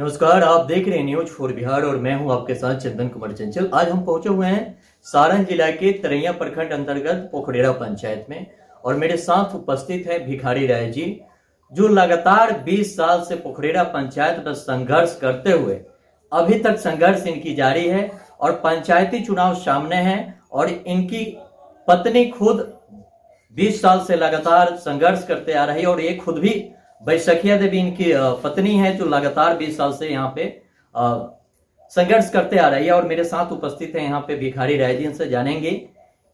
नमस्कार, आप देख रहे हैं न्यूज फॉर बिहार और मैं हूं आपके साथ चंदन कुमार चंचल। आज हम पहुंचे हुए हैं सारण जिला के तरैया प्रखंड अंतर्गत पोखरेड़ा पंचायत में और मेरे साथ उपस्थित है भिखारी राय जी, जो लगातार 20 साल से पोखरेड़ा पंचायत में संघर्ष करते हुए अभी तक संघर्ष इनकी जारी है और पंचायती चुनाव सामने हैं और इनकी पत्नी खुद 20 साल से लगातार संघर्ष करते आ रही है और ये खुद भी बैसखिया देवी इनकी पत्नी है जो लगातार 20 साल से यहाँ पे संघर्ष करते आ रही है। और मेरे साथ उपस्थित है यहाँ पे भिखारी राय जी, इनसे जानेंगे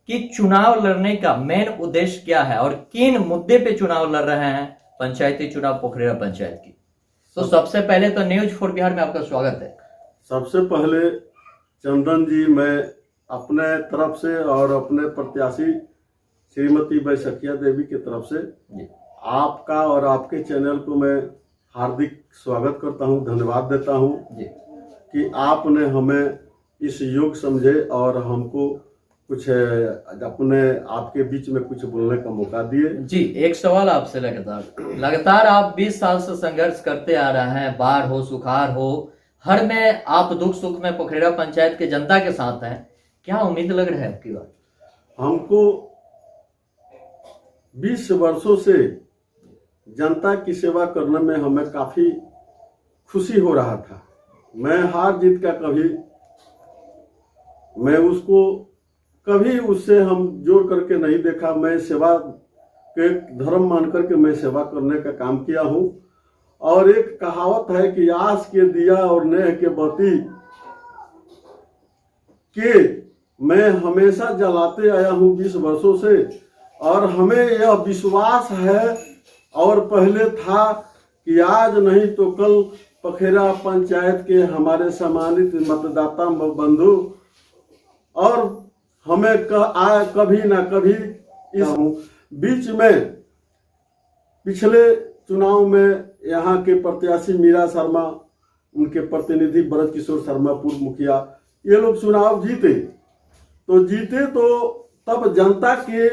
कि चुनाव लड़ने का मेन उद्देश्य क्या है और किन मुद्दे पे चुनाव लड़ रहे हैं पंचायती चुनाव पोखरेड़ा पंचायत की। तो सबसे पहले तो न्यूज फॉर बिहार में आपका स्वागत है। सबसे पहले चंदन जी, मैं अपने तरफ से और अपने प्रत्याशी श्रीमती बैसखिया देवी की तरफ से आपका और आपके चैनल को मैं हार्दिक स्वागत करता हूं, धन्यवाद देता हूं कि आपने हमें इस योग्य समझे और हमको कुछ अपने आपके बीच में कुछ बोलने का मौका दिए। जी, एक सवाल आपसे। लगातार आप 20 साल से संघर्ष करते आ रहे हैं, बाढ़ हो सुखाड़ हो, हर में आप दुख सुख में पोखरेड़ा पंचायत के जनता के साथ हैं। क्या उम्मीद लग रहा है आपकी बात? हमको 20 वर्षों से जनता की सेवा करने में हमें काफी खुशी हो रहा था। मैं हार जीत का कभी उससे हम जोड़ करके नहीं देखा। मैं सेवा के धर्म मान करके मैं सेवा करने का काम किया हूं। और एक कहावत है कि आस के दिया और नेह के बत्ती के मैं हमेशा जलाते आया हूं 20 वर्षों से। और हमें यह विश्वास है और पहले था कि आज नहीं तो कल पोखरेड़ा पंचायत के हमारे सम्मानित मतदाता बंधु और हमें कभी ना कभी इस बीच में पिछले चुनाव में यहाँ के प्रत्याशी मीरा शर्मा, उनके प्रतिनिधि ब्रज किशोर शर्मा पूर्व मुखिया, ये लोग चुनाव जीते तो तब जनता के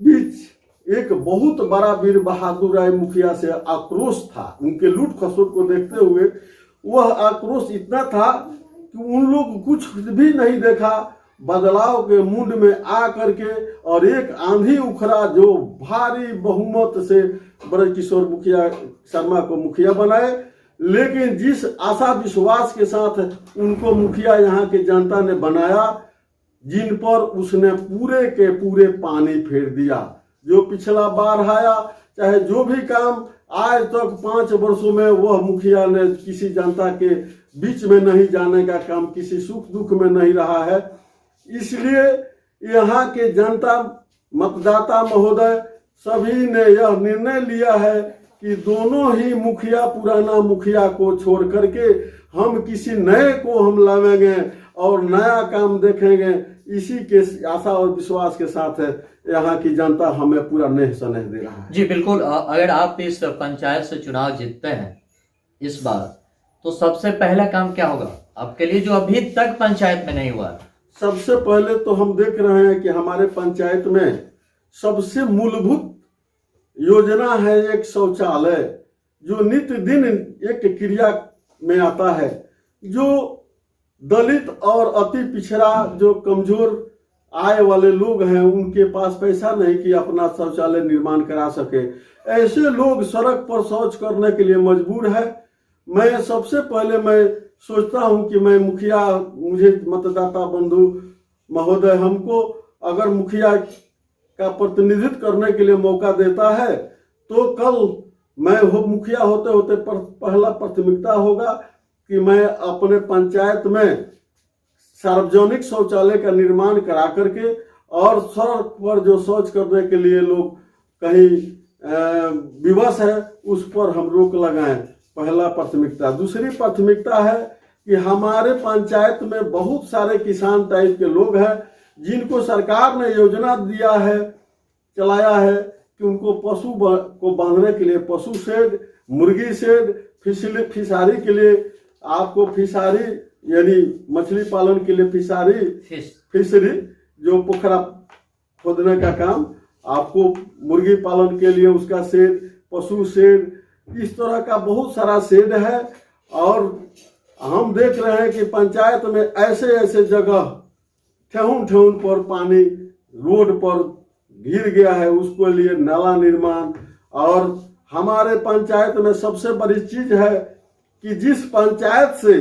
बीच एक बहुत बड़ा वीर बहादुर राय मुखिया से आक्रोश था। उनके लूट खसोट को देखते हुए वह आक्रोश इतना था कि उन लोग कुछ भी नहीं देखा, बदलाव के मूड में आ करके और एक आंधी उखड़ा जो भारी बहुमत से ब्रज किशोर मुखिया शर्मा को मुखिया बनाए। लेकिन जिस आशा विश्वास के साथ उनको मुखिया यहाँ के जनता ने बनाया, जिन पर उसने पूरे के पूरे पानी फेर दिया। जो पिछला बार आया, चाहे जो भी काम आज तक 5 वर्षों में वह मुखिया ने किसी जनता के बीच में नहीं जाने का काम, किसी सुख दुख में नहीं रहा है। इसलिए यहाँ के जनता मतदाता महोदय सभी ने यह निर्णय लिया है कि दोनों ही मुखिया, पुराना मुखिया को छोड़ करके हम किसी नए को हम लावेंगे और नया काम देखेंगे। इसी के आशा और विश्वास के साथ यहाँ की जनता हमें पूरा नेह सनेह दे रहा है। जी बिल्कुल। अगर आप इस पंचायत से चुनाव जीतते हैं इस बार, तो सबसे पहला काम क्या होगा आपके लिए जो अभी तक पंचायत में नहीं हुआ? सबसे पहले तो हम देख रहे हैं कि हमारे पंचायत में सबसे मूलभूत योजना है एक शौचालय, जो नित्य दिन एक क्रिया में आता है। जो दलित और अति पिछड़ा, जो कमजोर आय वाले लोग हैं, उनके पास पैसा नहीं कि अपना शौचालय निर्माण करा सके, ऐसे लोग सड़क पर शौच करने के लिए मजबूर है। मैं सबसे पहले मैं सोचता हूं कि मैं मुखिया, मुझे मतदाता बंधु महोदय हमको अगर मुखिया का प्रतिनिधित्व करने के लिए मौका देता है तो कल मैं मुखिया होते होते पहला प्राथमिकता होगा कि मैं अपने पंचायत में सार्वजनिक शौचालय का निर्माण करा करके और सड़क पर जो शौच करने के लिए लोग कहीं विवश है उस पर हम रोक लगाएं, पहला प्राथमिकता। दूसरी प्राथमिकता है कि हमारे पंचायत में बहुत सारे किसान टाइप के लोग हैं जिनको सरकार ने योजना दिया है, चलाया है कि उनको पशु को बांधने के लिए पशु शेड, मुर्गी शेड, फिशारी के लिए आपको फिशारी यानी मछली पालन के लिए फिशरी जो पोखरा खोदने का काम, आपको मुर्गी पालन के लिए उसका शेड, पशु शेड, इस तरह का बहुत सारा शेड है। और हम देख रहे हैं कि पंचायत में ऐसे ऐसे जगह ठेहुन ठेहुन पर पानी रोड पर गिर गया है, उसको लिए नाला निर्माण। और हमारे पंचायत में सबसे बड़ी चीज है कि जिस पंचायत से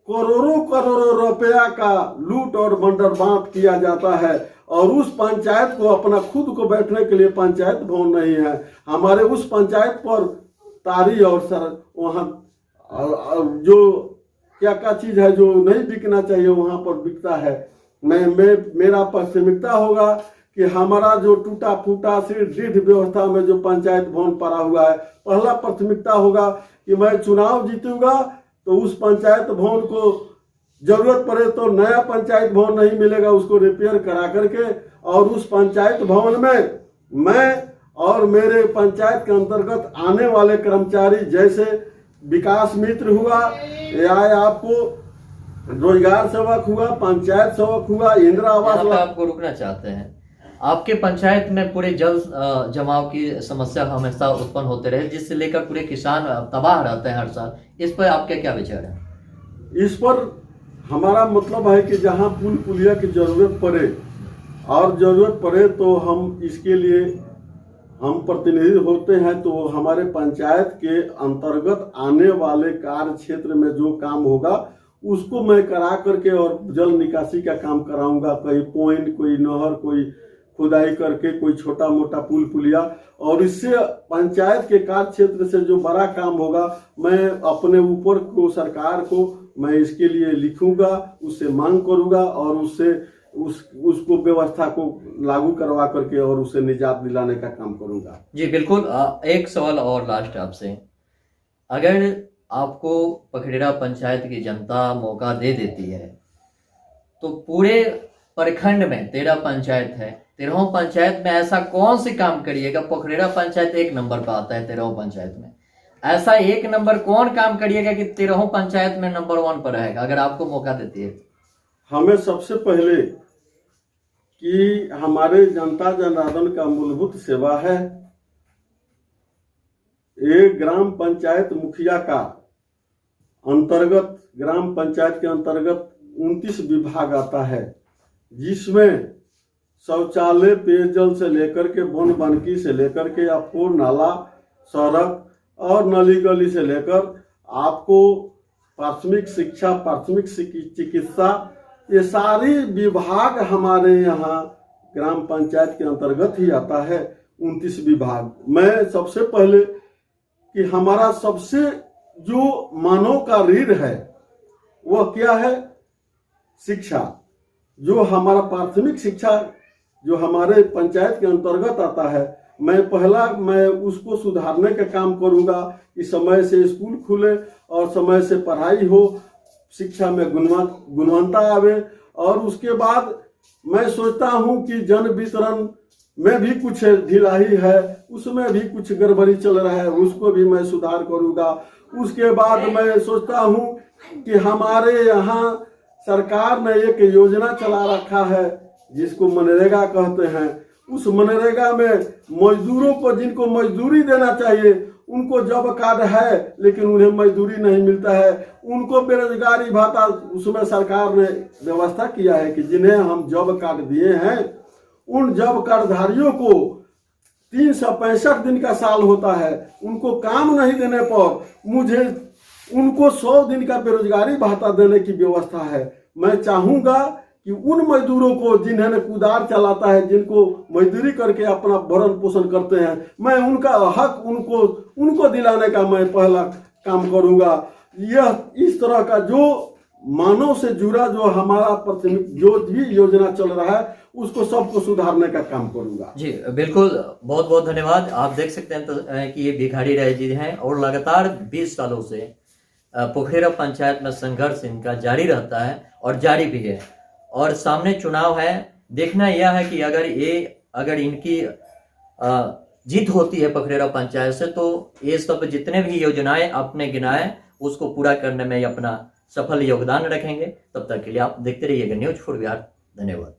करोड़ों करोड़ों रुपया का लूट और बंदरबांट किया जाता है, और उस पंचायत को अपना खुद को बैठने के लिए पंचायत भवन नहीं है। हमारे उस पंचायत पर तारी और सर वहाँ जो क्या क्या चीज है जो नहीं बिकना चाहिए वहाँ पर बिकता है। मेरा प्राथमिकता होगा कि हमारा जो टूटा फूटा दृढ़ व्यवस्था में जो पंचायत भवन पड़ा हुआ है, पहला प्राथमिकता होगा कि मैं चुनाव जीतूंगा तो उस पंचायत भवन को जरूरत पड़े तो नया पंचायत भवन नहीं मिलेगा, उसको रिपेयर करा करके, और उस पंचायत भवन में मैं और मेरे पंचायत के अंतर्गत आने वाले कर्मचारी, जैसे विकास मित्र हुआ या आपको रोजगार सेवक हुआ, पंचायत सेवक हुआ, इंदिरा आवास हुआ। आपको रुकना चाहते हैं, आपके पंचायत में पूरे जल जमाव की समस्या हमेशा उत्पन्न होते रहे, जिससे लेकर पूरे किसान तबाह रहते हैं हर साल। इस पर आपके क्या विचार है? इस पर हमारा मतलब है कि जहां पुल पुलिया की जरूरत पड़े और जरूरत पड़े तो हम इसके लिए हम प्रतिनिधि होते हैं, तो हमारे पंचायत के अंतर्गत आने वाले कार्य क्षेत्र में जो काम होगा उसको मैं करा करके और जल निकासी का काम कराऊंगा। कहीं पॉइंट, कोई नहर, कोई खुदाई करके, कोई छोटा मोटा पुल पुलिया, और इससे पंचायत के कार्य क्षेत्र से जो बड़ा काम होगा मैं अपने ऊपर को, सरकार को मैं इसके लिए लिखूंगा, उससे मांग करूंगा और उससे उसको व्यवस्था को लागू करवा करके और उससे निजात दिलाने का काम करूंगा। जी बिल्कुल। एक सवाल और लास्ट आपसे, अगर आपको पखरेड़ा पंचायत की जनता मौका दे देती है तो पूरे प्रखंड में 13 पंचायत है, 13 पंचायत में ऐसा कौन सी काम करिएगा? पखरेड़ा पंचायत 1 नंबर पर आता है 13 पंचायत में, ऐसा 1 नंबर कौन काम करिएगा कि 13 पंचायत में नंबर 1 पर रहेगा अगर आपको मौका देती है? हमें सबसे पहले कि हमारे जनता जनार्दन का मूलभूत सेवा है, एक ग्राम पंचायत मुखिया का अंतर्गत, ग्राम पंचायत के अंतर्गत 29 विभाग आता है, जिसमें शौचालय, पेयजल से लेकर के वन बनकी से लेकर के आपको नाला, सड़क और नली गली से लेकर आपको प्राथमिक शिक्षा, प्राथमिक चिकित्सा, ये सारी विभाग हमारे यहाँ ग्राम पंचायत के अंतर्गत ही आता है। 29 विभाग। मैं सबसे पहले कि हमारा सबसे जो मानव का रीढ़ है वह क्या है? शिक्षा। जो हमारा प्राथमिक शिक्षा जो हमारे पंचायत के अंतर्गत आता है, मैं उसको सुधारने का काम करूंगा कि समय से स्कूल खुले और समय से पढ़ाई हो, शिक्षा में गुणवत्ता आवे। और उसके बाद मैं सोचता हूं कि जन वितरण में भी कुछ ढिलाई है, उसमें भी कुछ गड़बड़ी चल रहा है, उसको भी मैं सुधार करूंगा। उसके बाद मैं सोचता हूं कि हमारे यहाँ सरकार ने एक योजना चला रखा है जिसको मनरेगा कहते हैं। उस मनरेगा में मजदूरों को, जिनको मजदूरी देना चाहिए, उनको जॉब कार्ड है लेकिन उन्हें मजदूरी नहीं मिलता है, उनको बेरोजगारी भत्ता उसमें सरकार ने व्यवस्था किया है कि जिन्हें हम जॉब कार्ड दिए हैं उन जॉब कार्डधारियों को 365 दिन का साल होता है, उनको काम नहीं देने पर मुझे उनको 100 दिन का बेरोजगारी भत्ता देने की व्यवस्था है। मैं चाहूंगा कि उन मजदूरों को जिन्हें कुदार चलाता है, जिनको मजदूरी करके अपना भरण पोषण करते हैं, मैं उनका हक उनको दिलाने का मैं पहला काम करूंगा। यह इस तरह का जो मानव से जुड़ा जो हमारा जो भी योजना चल रहा है उसको सबको सुधारने का काम करूंगा। जी बिल्कुल, बहुत बहुत धन्यवाद। आप देख सकते हैं कि ये भिखारी राय जी हैं और लगातार 20 सालों से पोखरेड़ा पंचायत में संघर्ष इनका जारी रहता है और जारी भी है। और सामने चुनाव है, देखना यह है कि अगर इनकी जीत होती है पोखरेड़ा पंचायत से तो ये सब जितने भी योजनाएं आपने गिनाए उसको पूरा करने में अपना सफल योगदान रखेंगे। तब तक के लिए आप देखते रहिएगा न्यूज़ फॉर बिहार। धन्यवाद।